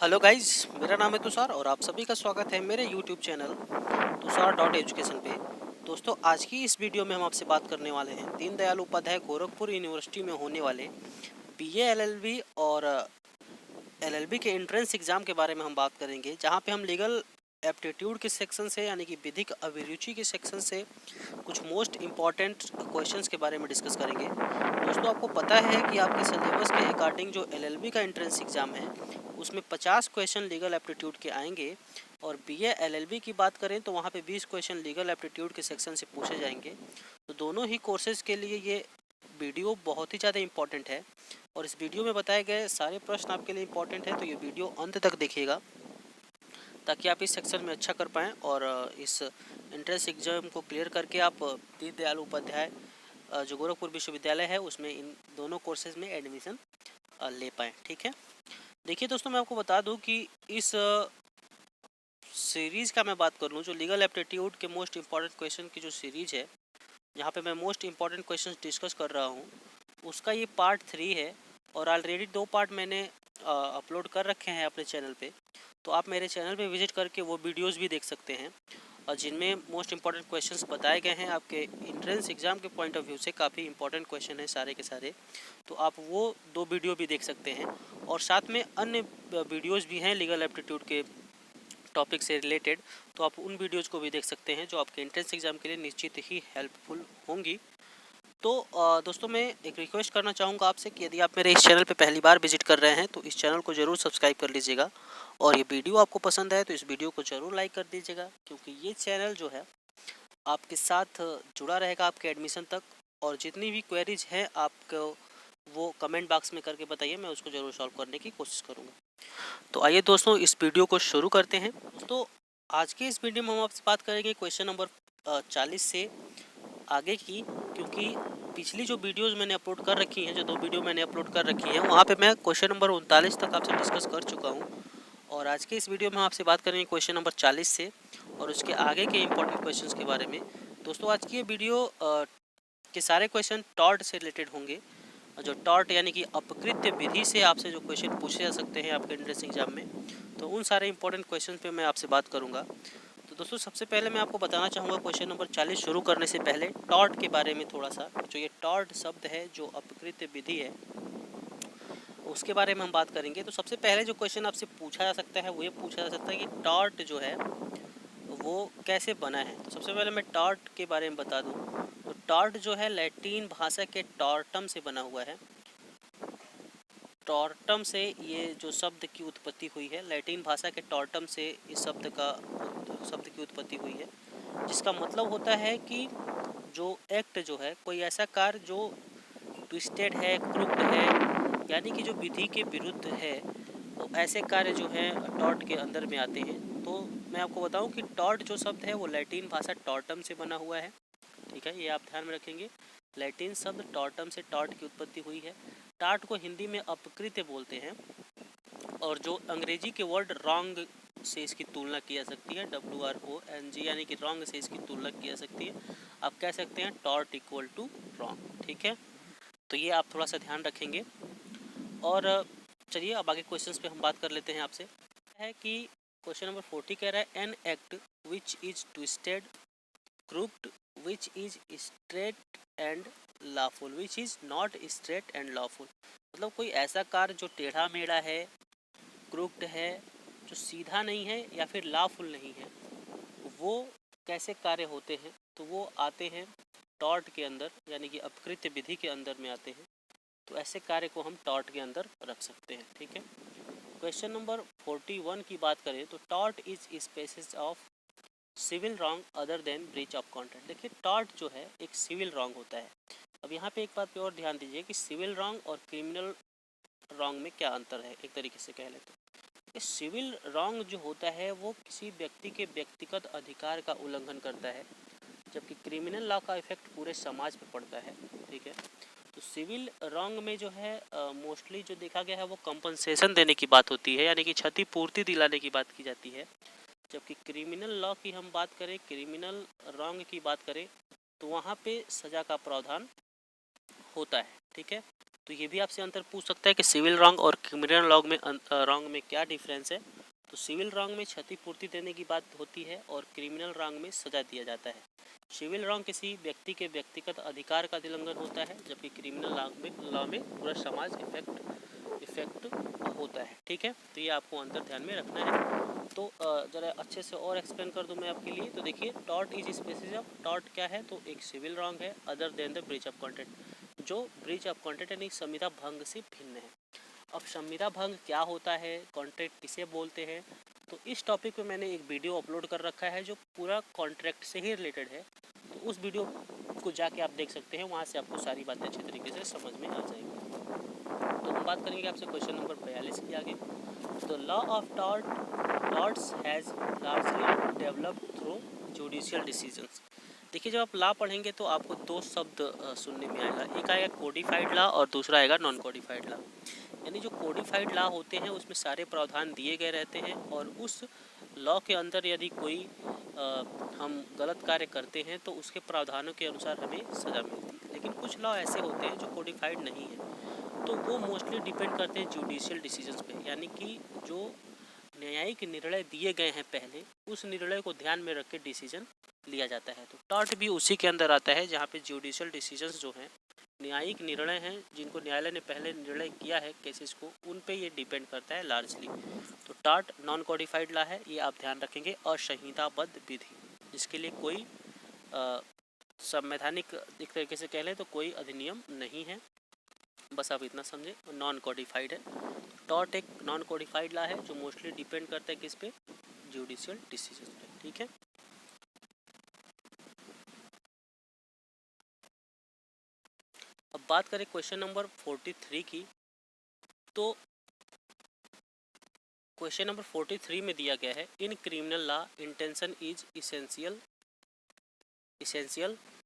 Hello guys, मेरा नाम है तुषार और आप सभी का स्वागत है मेरे यूट्यूब चैनल तुषार.एजुकेशन पे। दोस्तों, आज की इस वीडियो में हम आपसे बात करने वाले हैं दीनदयाल उपाध्याय गोरखपुर यूनिवर्सिटी में होने वाले बीए एलएलबी और एलएलबी के एंट्रेंस एग्जाम के बारे में हम बात करेंगे, जहां पे हम लीगल एप्टीट्यूड के सेक्शन से यानी कि विधिक अभिरुचि के सेक्शन से कुछ मोस्ट इम्पॉर्टेंट क्वेश्चंस के बारे में डिस्कस करेंगे। दोस्तों, आपको पता है कि आपके सिलेबस के अकॉर्डिंग जो एलएलबी का एंट्रेंस एग्जाम है उसमें 50 क्वेश्चन लीगल एप्टीट्यूड के आएंगे और बीए एलएलबी की बात करें तो वहाँ पे 20 क्वेश्चन लीगल एप्टीट्यूड के सेक्शन से पूछे जाएंगे। तो दोनों ही कोर्सेज के लिए ये वीडियो बहुत ही ज़्यादा इंपॉर्टेंट है और इस वीडियो में बताए गए सारे प्रश्न आपके लिए इंपॉर्टेंट है, तो ये वीडियो अंत तक देखिएगा ताकि आप इस सेक्शन में अच्छा कर पाएँ और इस एंट्रेंस एग्जाम को क्लियर करके आप दीनदयाल उपाध्याय जो गोरखपुर विश्वविद्यालय है उसमें इन दोनों कोर्सेज में एडमिशन ले पाएँ। ठीक है, देखिए दोस्तों, मैं आपको बता दूं कि इस सीरीज़ का मैं बात कर लूँ जो लीगल एप्टीट्यूड के मोस्ट इम्पॉर्टेंट क्वेश्चन की जो सीरीज़ है, जहाँ पे मैं मोस्ट इम्पॉर्टेंट क्वेश्चंस डिस्कस कर रहा हूँ, उसका ये पार्ट 3 है और ऑलरेडी 2 पार्ट मैंने अपलोड कर रखे हैं अपने चैनल पे। तो आप मेरे चैनल पे विजिट करके वो वीडियोस भी देख सकते हैं और जिनमें मोस्ट इम्पॉर्टेंट क्वेश्चंस बताए गए हैं। आपके एंट्रेंस एग्ज़ाम के पॉइंट ऑफ व्यू से काफ़ी इंपॉर्टेंट क्वेश्चन है सारे के सारे, तो आप वो 2 वीडियो भी देख सकते हैं और साथ में अन्य वीडियोज़ भी हैं लीगल एप्टीट्यूड के टॉपिक से रिलेटेड, तो आप उन वीडियोज़ को भी देख सकते हैं जो आपके एंट्रेंस एग्ज़ाम के लिए निश्चित ही हेल्पफुल होंगी। तो दोस्तों, मैं एक रिक्वेस्ट करना चाहूँगा आपसे कि यदि आप मेरे इस चैनल पे पहली बार विजिट कर रहे हैं तो इस चैनल को ज़रूर सब्सक्राइब कर लीजिएगा और ये वीडियो आपको पसंद है तो इस वीडियो को ज़रूर लाइक कर दीजिएगा, क्योंकि ये चैनल जो है आपके साथ जुड़ा रहेगा आपके एडमिशन तक। और जितनी भी क्वेरीज हैं आपको वो कमेंट बॉक्स में करके बताइए, मैं उसको ज़रूर सॉल्व करने की कोशिश करूँगा। तो आइए दोस्तों, इस वीडियो को शुरू करते हैं। दोस्तों, आज के इस वीडियो में हम आपसे बात करेंगे क्वेश्चन नंबर 40 से आगे की, क्योंकि पिछली जो वीडियोज़ मैंने अपलोड कर रखी हैं, जो 2 वीडियो मैंने अपलोड कर रखी हैं, वहाँ पे मैं क्वेश्चन नंबर 39 तक आपसे डिस्कस कर चुका हूँ और आज के इस वीडियो में हम आपसे बात करेंगे क्वेश्चन नंबर 40 से और उसके आगे के इम्पोर्टेंट क्वेश्चंस के बारे में। दोस्तों, आज की ये वीडियो के सारे क्वेश्चन टॉर्ट से रिलेटेड होंगे। जो टॉर्ट यानी कि अपकृत्य विधि से आपसे जो क्वेश्चन पूछे जा सकते हैं आपके एंट्रेंस एग्जाम में, तो उन सारे इंपॉर्टेंट क्वेश्चन पे मैं आपसे बात करूंगा। तो दोस्तों, सबसे पहले मैं आपको बताना चाहूँगा क्वेश्चन नंबर 40 शुरू करने से पहले टॉर्ट के बारे में थोड़ा सा। जो ये टॉर्ट शब्द है, जो अपकृत्य विधि है, उसके बारे में हम बात करेंगे। तो सबसे पहले जो क्वेश्चन आपसे पूछा जा सकता है वो ये पूछा जा सकता है कि टॉर्ट जो है वो कैसे बना है। तो सबसे पहले मैं टॉर्ट के बारे में बता दूं, तो टॉर्ट जो है लैटिन भाषा के टॉर्टम से बना हुआ है। टॉर्टम से ये जो शब्द की उत्पत्ति हुई है, लैटिन भाषा के टॉर्टम से इस शब्द की उत्पत्ति हुई है, जिसका मतलब होता है कि जो एक्ट जो है, कोई ऐसा कार्य जो ट्विस्टेड है, क्रुक्ड है, यानी कि जो विधि के विरुद्ध है, तो ऐसे कार्य जो हैं टॉर्ट के अंदर में आते हैं। तो मैं आपको बताऊं कि टॉर्ट जो शब्द है वो लैटिन भाषा टॉर्टम से बना हुआ है। ठीक है, ये आप ध्यान में रखेंगे। लैटिन शब्द टॉर्टम से टॉर्ट की उत्पत्ति हुई है। टॉर्ट को हिंदी में अपकृत्य बोलते हैं और जो अंग्रेजी के वर्ड रॉन्ग से इसकी तुलना की जा सकती है, WRONG, यानी कि रॉन्ग से इसकी तुलना की जा सकती है। आप कह सकते हैं टॉर्ट इक्वल टू रॉन्ग। ठीक है, तो ये आप थोड़ा सा ध्यान रखेंगे। और चलिए अब आगे क्वेश्चंस पे हम बात कर लेते हैं आपसे। है कि क्वेश्चन नंबर 40 कह रहा है an act which is twisted, crooked, which is straight and lawful, which is not straight and lawful. मतलब कोई ऐसा कार्य जो टेढ़ा मेढ़ा है, क्रुक्ड है, जो सीधा नहीं है या फिर लॉफुल नहीं है, वो कैसे कार्य होते हैं। तो वो आते हैं टॉर्ट के अंदर, यानी कि अपकृत्य विधि के अंदर में आते हैं। तो ऐसे कार्य को हम टॉर्ट के अंदर रख सकते हैं। ठीक है, क्वेश्चन नंबर 41 की बात करें तो tort is species of civil wrong other than breach of contract. देखिए, टॉर्ट जो है एक सिविल रॉन्ग होता है। अब यहाँ पे एक बात पे और ध्यान दीजिए कि सिविल रॉन्ग और क्रिमिनल रॉन्ग में क्या अंतर है। एक तरीके से कह लेते हैं, सिविल रॉन्ग जो होता है वो किसी व्यक्ति के व्यक्तिगत अधिकार का उल्लंघन करता है, जबकि क्रिमिनल लॉ का इफेक्ट पूरे समाज पर पड़ता है। ठीक है, तो सिविल रॉन्ग में जो है मोस्टली जो देखा गया है वो कंपनसेशन देने की बात होती है, यानी कि क्षतिपूर्ति दिलाने की बात की जाती है। जबकि क्रिमिनल लॉ की हम बात करें, क्रिमिनल रॉन्ग की बात करें, तो वहाँ पे सज़ा का प्रावधान होता है। ठीक है। तो ये भी आपसे अंतर पूछ सकता है कि सिविल रॉन्ग और क्रिमिनल रॉन्ग में क्या डिफरेंस है। तो सिविल रॉन्ग में क्षतिपूर्ति देने की बात होती है और क्रिमिनल रॉन्ग में सजा दिया जाता है। सिविल रॉन्ग किसी व्यक्ति के व्यक्तिगत अधिकार का उल्लंघन होता है, जबकि क्रिमिनल लॉ में पूरा समाज इफेक्ट होता है। ठीक है, तो ये आपको अंतर ध्यान में रखना है। तो ज़रा अच्छे से और एक्सप्लेन कर दूं मैं आपके लिए। तो देखिए, tort is species of tort क्या है, तो एक सिविल रॉन्ग है other than the breach of contract, जो ब्रीच ऑफ कॉन्ट्रैक्ट यानी संविदा भंग से भिन्न है। अब संविदा भंग क्या होता है, कॉन्ट्रैक्ट किसे बोलते हैं, तो इस टॉपिक पे मैंने एक वीडियो अपलोड कर रखा है जो पूरा कॉन्ट्रैक्ट से ही रिलेटेड है। तो उस वीडियो को जाके आप देख सकते हैं, वहाँ से आपको सारी बातें अच्छे तरीके से समझ में आ जाएंगी। तो हम बात करेंगे आपसे क्वेश्चन नंबर 42 की आगे। तो law of torts has largely developed through judicial decisions. देखिए, जब आप लॉ पढ़ेंगे तो आपको दो शब्द सुनने में आएगा, एक आएगा कोडिफाइड लॉ और दूसरा आएगा नॉन कोडिफाइड लॉ। यानी जो कोडिफाइड लॉ होते हैं उसमें सारे प्रावधान दिए गए रहते हैं और उस लॉ के अंदर यदि कोई हम गलत कार्य करते हैं तो उसके प्रावधानों के अनुसार हमें सज़ा मिलती है। लेकिन कुछ लॉ ऐसे होते हैं जो कोडिफाइड नहीं है, तो वो मोस्टली डिपेंड करते हैं जुडिशियल डिसीजंस पे, यानी कि जो न्यायिक निर्णय दिए गए हैं पहले, उस निर्णय को ध्यान में रख के डिसीजन लिया जाता है। तो टॉर्ट भी उसी के अंदर आता है, जहाँ पे जुडिशियल डिसीजंस जो हैं, न्यायिक निर्णय हैं जिनको न्यायालय ने पहले निर्णय किया है केसेस को, उन पे ये डिपेंड करता है लार्जली। तो टॉर्ट नॉन कोडिफाइड लॉ है, ये आप ध्यान रखेंगे। असंहिताबद्ध विधि, जिसके लिए कोई संवैधानिक एक तरीके से कह लें तो कोई अधिनियम नहीं है, बस आप इतना समझे। नॉन कोडिफाइड है, टॉर्ट एक नॉन कोडिफाइड लॉ है जो मोस्टली डिपेंड करता है किस पे, जुडिशियल डिसीजन पे। ठीक है, अब बात करें क्वेश्चन नंबर 43 की। तो क्वेश्चन नंबर 43 में दिया गया है, in criminal law intention is essential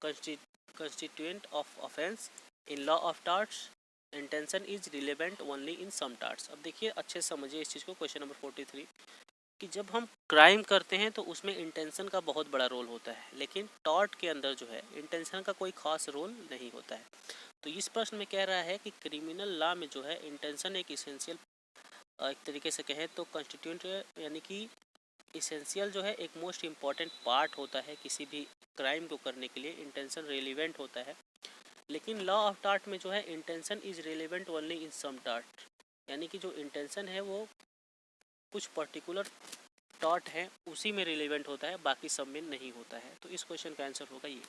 constituent of offence, in law of torts intention is relevant only in some torts. अब देखिए, अच्छे से समझिए इस चीज़ को। क्वेश्चन नंबर 43 कि जब हम क्राइम करते हैं तो उसमें इंटेंशन का बहुत बड़ा रोल होता है, लेकिन टॉर्ट के अंदर जो है इंटेंशन का कोई खास रोल नहीं होता है। तो इस प्रश्न में कह रहा है कि क्रिमिनल लॉ में जो है इंटेंशन एक इसेंशियल, एक तरीके से कहें तो कंस्टिट्यूएंट, यानी कि इसेंशियल जो है एक मोस्ट इम्पॉर्टेंट पार्ट होता है किसी भी क्राइम को करने के लिए, इंटेंशन रिलेवेंट होता है। लेकिन लॉ ऑफ टॉर्ट में जो है intention is relevant only in some tort, यानी कि जो इंटेंशन है वो कुछ पर्टिकुलर टॉर्ट है उसी में रिलेवेंट होता है, बाकी सब में नहीं होता है। तो इस क्वेश्चन का आंसर होगा ये।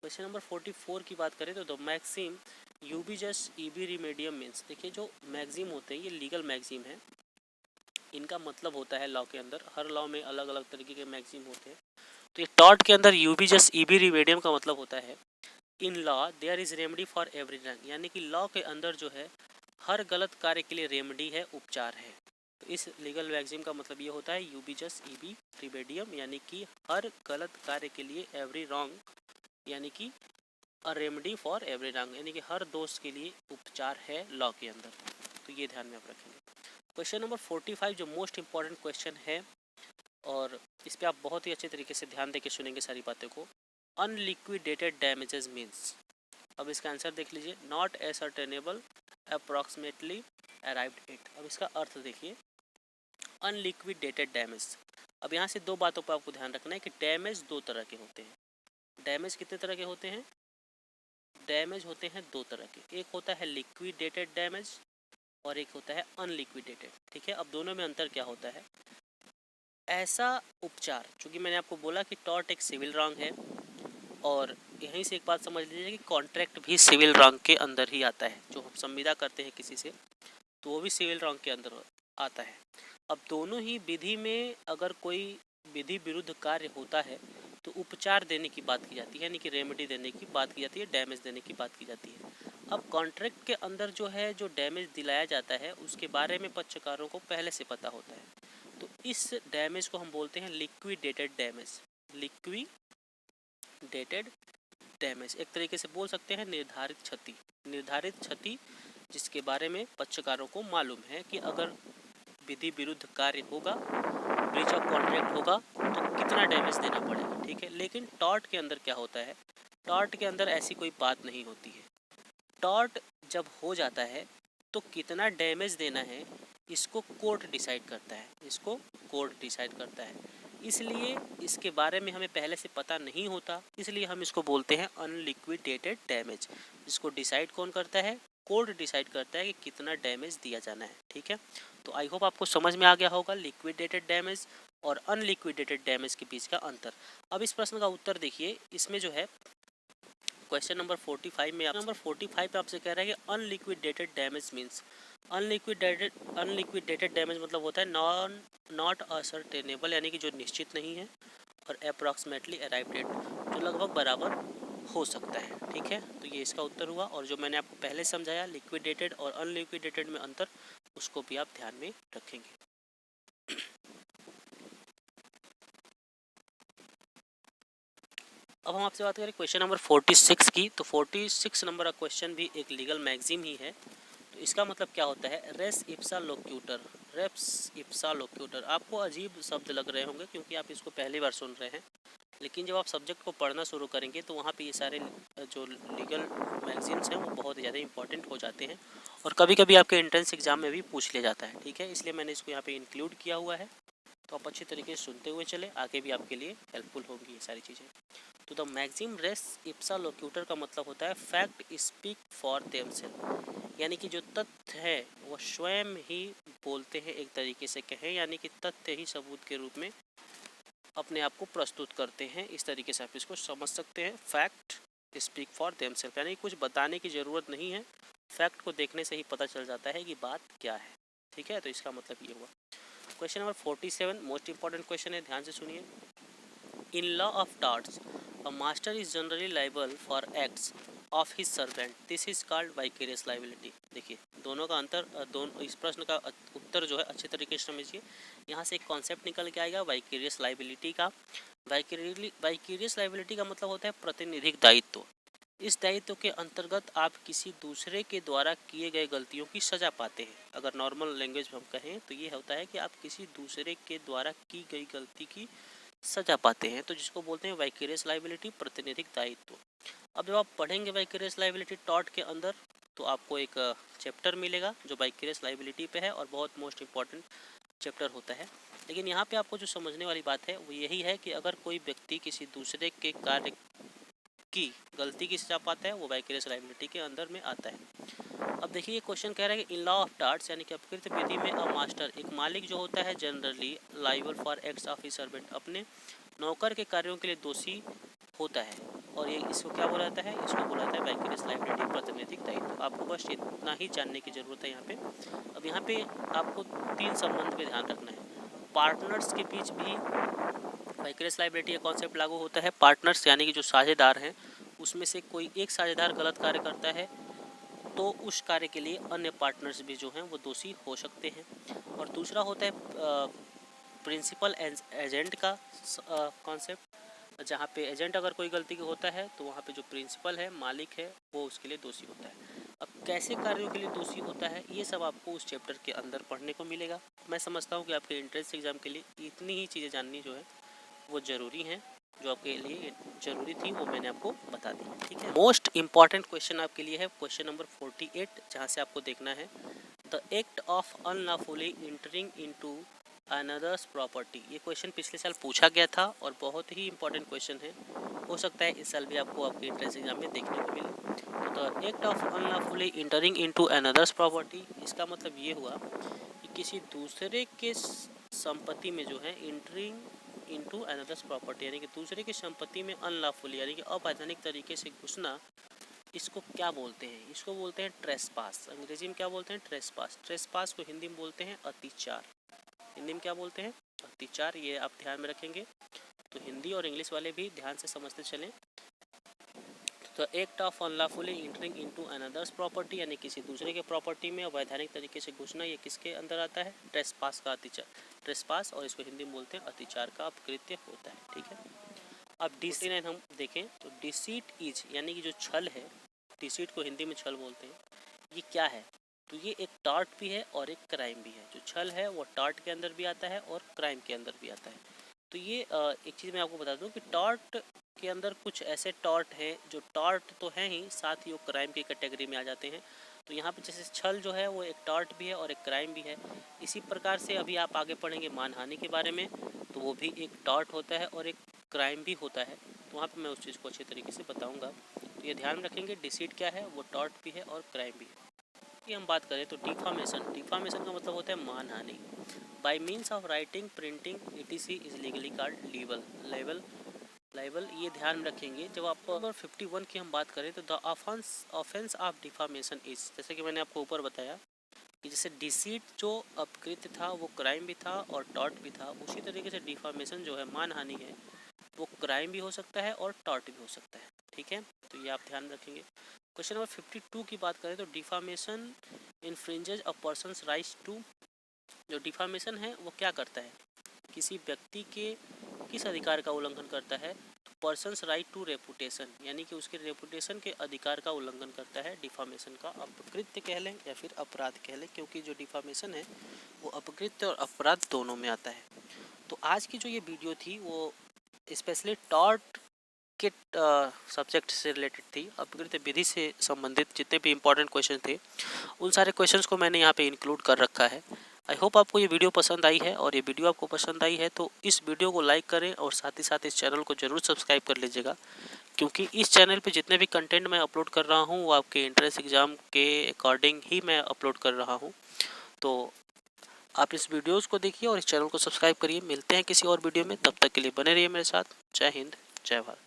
क्वेश्चन नंबर 44 की बात करें तो द मैक्सिम यूबी जस्ट ईबी रिमेडियम मीन्स। देखिए, जो मैक्सिम होते हैं ये लीगल मैक्सिम है, इनका मतलब होता है लॉ के अंदर, हर लॉ में अलग अलग तरीके के मैक्सिम होते हैं। तो ये टॉर्ट के अंदर यूबी जस्ट ईबी रिमेडियम का मतलब होता है in law there is remedy for every wrong, यानी कि लॉ के अंदर जो है हर गलत कार्य के लिए रेमेडी है, उपचार है। तो इस लीगल मैक्सिम का मतलब ये होता है यूबी जस्ट ईबी रिमेडियम, यानी कि हर गलत कार्य के लिए एवरी रॉन्ग, यानी कि a remedy for every wrong, यानी कि हर दोष के लिए उपचार है लॉ के अंदर। तो ये ध्यान में आप रखेंगे। क्वेश्चन नंबर 45 जो मोस्ट इंपॉर्टेंट क्वेश्चन है, और इस पर आप बहुत ही अच्छे तरीके से ध्यान देके सुनेंगे सारी बातों को। अनलिक्विडेटेड डैमेजेस मीन्स, अब इसका आंसर देख लीजिए, not ascertainable approximately arrived at. अब इसका अर्थ देखिए, अनलिक्विडेटेड डैमेज। अब यहाँ से दो बातों पर आपको ध्यान रखना है कि डैमेज दो तरह के होते हैं। डैमेज कितने तरह के होते हैं, डैमेज होते हैं दो तरह के, एक होता है लिक्विडेटेड डैमेज और एक होता है अनलिक्विडेटेड। ठीक है, अब दोनों में अंतर क्या होता है, ऐसा उपचार, चूँकि मैंने आपको बोला कि टॉर्ट एक सिविल रॉन्ग है, और यहीं से एक बात समझ लीजिए कि कॉन्ट्रैक्ट भी सिविल रॉन्ग के अंदर ही आता है। जो हम संविदा करते हैं किसी से, तो वो भी सिविल रॉन्ग के अंदर आता है। अब दोनों ही विधि में अगर कोई विधि विरुद्ध कार्य होता है तो उपचार देने की बात की जाती है, यानी कि रेमेडी देने की बात की जाती है, डैमेज देने की बात की जाती है। अब कॉन्ट्रैक्ट के अंदर जो है जो डैमेज दिलाया जाता है उसके बारे में पक्षकारों को पहले से पता होता है, तो इस डैमेज को हम बोलते हैं लिक्विडेटेड डैमेज। लिक्विडेटेड डैमेज एक तरीके से बोल सकते हैं निर्धारित क्षति। निर्धारित क्षति जिसके बारे में पक्षकारों को मालूम है कि अगर विधि विरुद्ध कार्य होगा, ब्रीच ऑफ कॉन्ट्रैक्ट होगा, तो कितना डैमेज देना पड़ेगा। ठीक है, लेकिन टॉर्ट के अंदर क्या होता है, टॉर्ट के अंदर ऐसी कोई बात नहीं होती है। टॉर्ट जब हो जाता है तो कितना डैमेज देना है इसको कोर्ट डिसाइड करता है, इसको कोर्ट डिसाइड करता है। इसलिए इसके बारे में हमें पहले से पता नहीं होता, इसलिए हम इसको बोलते हैं अनलिक्विडेटेड डैमेज। इसको डिसाइड कौन करता है? कोर्ट डिसाइड करता है कि कितना डैमेज दिया जाना है। ठीक है, तो आई होप आपको समझ में आ गया होगा लिक्विडेटेड डैमेज और अनलिक्विडेटेड डैमेज के बीच का अंतर। अब इस प्रश्न का उत्तर देखिए, इसमें जो है क्वेश्चन नंबर 45 में आपसे कह रहा है कि unliquidated damage means, unliquidated damage मतलब होता है नॉट असर्टेनेबल, यानी कि जो निश्चित नहीं है, और अप्रॉक्सीमेटली अराइव्ड एट, जो लगभग बराबर हो सकता है। ठीक है, तो ये इसका उत्तर हुआ। और जो मैंने आपको पहले समझाया लिक्विडेटेड और अनलिक्विडेटेड में अंतर, उसको भी आप ध्यान में रखेंगे। अब हम आपसे बात करें क्वेश्चन नंबर 46 की, तो 46 नंबर का क्वेश्चन भी एक लीगल मैगजीम ही है। तो इसका मतलब क्या होता है? रेस इप्सा लोक्यूटर, रेप्स इप्सा लोक्यूटर। आपको अजीब शब्द लग रहे होंगे क्योंकि आप इसको पहली बार सुन रहे हैं, लेकिन जब आप सब्जेक्ट को पढ़ना शुरू करेंगे तो वहाँ पे ये सारे जो लीगल मैगजीन्स हैं वो बहुत ज़्यादा इंपॉर्टेंट हो जाते हैं, और कभी कभी आपके एंट्रेंस एग्जाम में भी पूछ लिया जाता है। ठीक है, इसलिए मैंने इसको यहाँ पे इंक्लूड किया हुआ है, तो आप अच्छी तरीके से सुनते हुए चले, आगे भी आपके लिए हेल्पफुल होंगी ये सारी चीज़ें। तो द मैक्सिम रेस इप्सा लोक्यूटर का मतलब होता है फैक्ट स्पीक फॉर देमसेल्फ, यानी कि जो तथ्य है वो स्वयं ही बोलते हैं, एक तरीके से कहें, यानी कि तथ्य ही सबूत के रूप में अपने आप को प्रस्तुत करते हैं। इस तरीके से आप इसको समझ सकते हैं, फैक्ट स्पीक फॉर देमसेल्फ, यानी कुछ बताने की ज़रूरत नहीं है, फैक्ट को देखने से ही पता चल जाता है कि बात क्या है। ठीक है, तो इसका मतलब ये हुआ। Question number 47 most important question है, ध्यान से सुनिए। इन law of torts a master is generally liable for acts of his servant, this is called vicarious liability. देखिए दोनों का अंतर, दोनों इस प्रश्न का उत्तर जो है अच्छे तरीके से समझिए। यहाँ से एक कॉन्सेप्ट निकल के आएगा वाइकेरियस लाइबिलिटी का। वाइकेरियस लाइबिलिटी का मतलब होता है प्रतिनिधिक दायित्व। इस दायित्व के अंतर्गत आप किसी दूसरे के द्वारा किए गए गलतियों की सजा पाते हैं। अगर नॉर्मल लैंग्वेज में हम कहें तो ये होता है कि आप किसी दूसरे के द्वारा की गई गलती की सजा पाते हैं, तो जिसको बोलते हैं वाइकेरियस लाइबिलिटी, प्रतिनिधिक दायित्व। अब जब आप पढ़ेंगे वाइकेरियस लाइबिलिटी टॉर्ट के अंदर, तो आपको एक चैप्टर मिलेगा जो वाइकेरियस लाइबिलिटी पे है, और बहुत मोस्ट इंपॉर्टेंट चैप्टर होता है। लेकिन यहाँ पे आपको जो समझने वाली बात है वो यही है कि अगर कोई व्यक्ति किसी दूसरे के कार्य की गलती की सजा पाता है, वो वाइकेरियस लाइबिलिटी के अंदर में आता है। अब देखिए ये क्वेश्चन कह रहा है कि इन लॉ ऑफ टॉर्ट्स, यानी कि अपकृत्य विधि में अ मास्टर, एक मालिक जो होता है, generally liable for acts of his servant, अपने नौकर के कार्यों के लिए दोषी होता है। और ये इसको क्या बोला जाता है? इसको बोला जाता है वाइकेरियस लाइबिलिटी, प्रतिनिधिक दायित्व। आपको बस इतना ही जानने की जरूरत है यहाँ पे। अब यहाँ पे आपको 3 संबंध पे ध्यान रखना है। पार्टनर्स के बीच भी वाइकेरियस लाइबिलिटी का कॉन्सेप्ट लागू होता है। पार्टनर्स यानी कि जो साझेदार हैं, उसमें से कोई एक साझेदार गलत कार्य करता है तो उस कार्य के लिए अन्य पार्टनर्स भी जो हैं वो दोषी हो सकते हैं। और दूसरा होता है प्रिंसिपल एजेंट का कॉन्सेप्ट, जहाँ पे एजेंट अगर कोई गलती होता है तो वहाँ पे जो प्रिंसिपल है, मालिक है, वो उसके लिए दोषी होता है। अब कैसे कार्यों के लिए दोषी होता है, ये सब आपको उस चैप्टर के अंदर पढ़ने को मिलेगा। मैं समझता हूँ कि आपके एंट्रेंस एग्जाम के लिए इतनी ही चीज़ें जाननी जो है वो ज़रूरी हैं, जो आपके लिए ज़रूरी थी वो मैंने आपको बता दी। ठीक है, मोस्ट इंपॉर्टेंट क्वेश्चन आपके लिए है क्वेश्चन नंबर 48, जहाँ से आपको देखना है the act of unlawfully entering into another's property. ये क्वेश्चन पिछले साल पूछा गया था और बहुत ही इंपॉर्टेंट क्वेश्चन है, हो सकता है इस साल भी आपको आपके एंट्रेंस एग्जाम में देखने को मिले। तो the act of unlawfully entering into another's property, इसका मतलब ये हुआ कि किसी दूसरे के संपत्ति में जो है एंटरिंग इनटू अनदर्स प्रॉपर्टी, यानी कि दूसरे की संपत्ति में अनलॉफुली यानी कि अवैधानिक तरीके से घुसना, इसको क्या बोलते हैं? इसको बोलते हैं ट्रेसपास। अंग्रेजी में क्या बोलते हैं? ट्रेसपास। ट्रेसपास को हिंदी में बोलते हैं अतिचार। हिंदी में क्या बोलते हैं? अतिचार। ये आप ध्यान में रखेंगे, तो हिंदी और इंग्लिश वाले भी ध्यान से समझते चलें। तो act of unlawfully entering into another's property, यानी किसी दूसरे के प्रॉपर्टी में अवैधानिक तरीके से घुसना, ये किसके अंदर आता है? ट्रेसपास का अतिचार, ट्रेसपास, और इसको हिंदी में बोलते हैं अतिचार का अपकृत्य होता है। ठीक है, अब डिसीट हम देखें तो डिसीट इज, यानी कि जो छल है, डिसीट को हिंदी में छल बोलते हैं, ये क्या है? तो ये एक टॉर्ट भी है और एक क्राइम भी है। जो छल है वो टॉर्ट के अंदर भी आता है और क्राइम के अंदर भी आता है। तो ये एक चीज़ मैं आपको बता दूं कि टॉर्ट के अंदर कुछ ऐसे टॉर्ट हैं जो टॉर्ट तो हैं ही, साथ ही वो क्राइम की कैटेगरी में आ जाते हैं। तो यहाँ पे जैसे छल जो है वो एक टॉर्ट भी है और एक क्राइम भी है। इसी प्रकार से अभी आप आगे पढ़ेंगे मानहानि के बारे में, तो वो भी एक टॉर्ट होता है और एक क्राइम भी होता है। तो वहाँ पे मैं उस चीज़ को अच्छे तरीके से बताऊँगा। तो ये ध्यान रखेंगे, डिसीट क्या है, वो टॉर्ट भी है और क्राइम भी है। कि हम बात करें तो डिफामेशन, डिफामेशन का मतलब होता है मानहानि। Bye means of writing, printing etc is legally called libel label liable. ये ध्यान रखेंगे। जब आप नंबर 51 की हम बात करें तो the offence of defamation is, जैसे कि मैंने आपको ऊपर बताया कि जैसे डिसीट जो अपकृत्य था वो क्राइम भी था और टॉर्ट भी था, उसी तरीके से डिफामेशन जो है मानहानि है वो क्राइम भी हो सकता है और टॉर्ट भी हो सकता है। ठीक है, तो ये आप ध्यान रखेंगे। क्वेश्चन नंबर 52 की बात करें तो defamation infringes a person's rights to, जो डिफामेशन है वो क्या करता है, किसी व्यक्ति के किस अधिकार का उल्लंघन करता है, पर्सनस राइट टू रेपुटेशन, यानी कि उसके रेपुटेशन के अधिकार का उल्लंघन करता है। डिफामेशन का अपकृत्य कह लें या फिर अपराध कह लें, क्योंकि जो डिफामेशन है वो अपकृत्य और अपराध दोनों में आता है। तो आज की जो ये वीडियो थी वो स्पेशली टॉर्ट के सब्जेक्ट से रिलेटेड थी। अपकृत्य विधि से संबंधित जितने भी इंपॉर्टेंट क्वेश्चन थे उन सारे क्वेश्चंस को मैंने यहाँ पे इंक्लूड कर रखा है। आई होप आपको ये वीडियो पसंद आई है, और ये वीडियो आपको पसंद आई है तो इस वीडियो को लाइक करें और साथ ही साथ इस चैनल को जरूर सब्सक्राइब कर लीजिएगा, क्योंकि इस चैनल पे जितने भी कंटेंट मैं अपलोड कर रहा हूँ वो आपके एंट्रेंस एग्ज़ाम के अकॉर्डिंग ही मैं अपलोड कर रहा हूँ। तो आप इस वीडियोस को देखिए और इस चैनल को सब्सक्राइब करिए। मिलते हैं किसी और वीडियो में, तब तक के लिए बने रहिए मेरे साथ। जय हिंद, जय भारत।